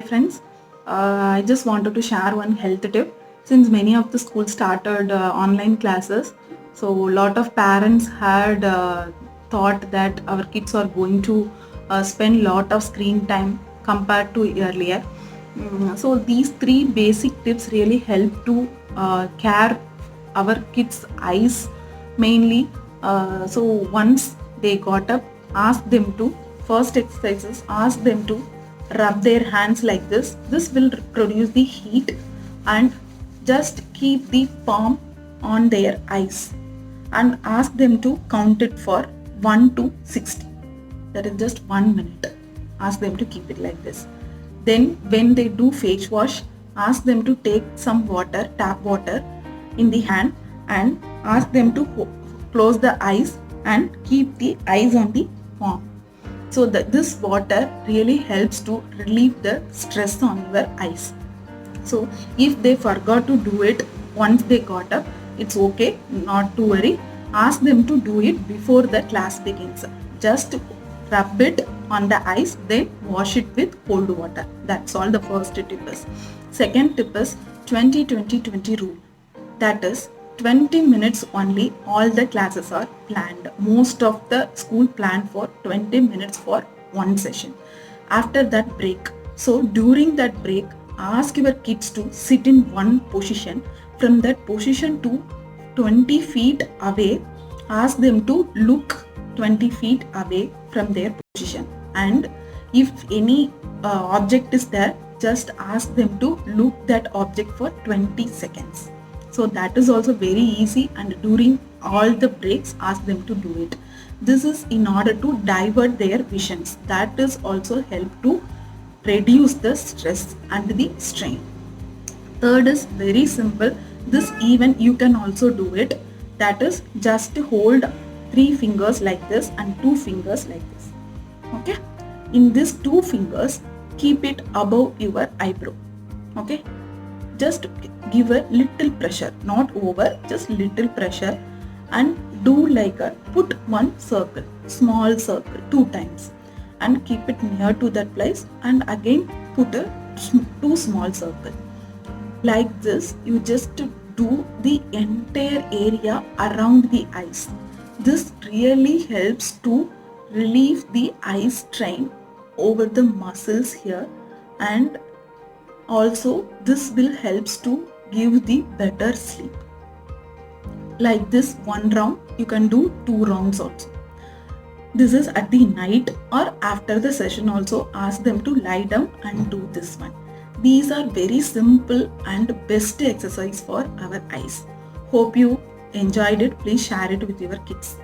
friends, I just wanted to share one health tip. Since many of the schools started online classes, so a lot of parents had thought that our kids are going to spend lot of screen time compared to earlier. So these three basic tips really help to care our kids' eyes mainly. So once they got up, ask them to first exercises, ask them to rub their hands like this. This will produce the heat, and just keep the palm on their eyes and ask them to count it for 1 to 60. That is just 1 minute. Ask them to keep it like this. Then when they do face wash, ask them to take some water, tap water in the hand, and ask them to close the eyes and keep the eyes on the palm. So this water really helps to relieve the stress on your eyes. So if they forgot to do it once they got up, it's okay, not to worry. Ask them to do it before the class begins. Just rub it on the eyes, then wash it with cold water. That's all the first tip is. Second tip is 20-20-20 rule. That is 20 minutes only all the classes are planned. Most of the school plan for 20 minutes for one session. After that break, so during that break, ask your kids to sit in one position. From that position to 20 feet away, ask them to look 20 feet away from their position. And if any object is there, just ask them to look that object for 20 seconds. So that is also very easy, and during all the breaks, ask them to do it. This is in order to divert their visions. That is also help to reduce the stress and the strain. Third is very simple. This even you can also do it. That is just hold 3 fingers like this and 2 fingers like this. Okay. In these 2 fingers, keep it above your eyebrow. Okay. Just give a little pressure, not over, just little pressure, and do like a put one circle, small circle 2 times, and keep it near to that place, and again put a 2 small circle. Like this, you just do the entire area around the eyes. This really helps to relieve the eye strain over the muscles here, and also this will helps to give the better sleep. Like this 1 round, you can do 2 rounds also. This is at the night or after the session also. Ask them to lie down and do this one. These are very simple and best exercise for our eyes. Hope you enjoyed it. Please share it with your kids.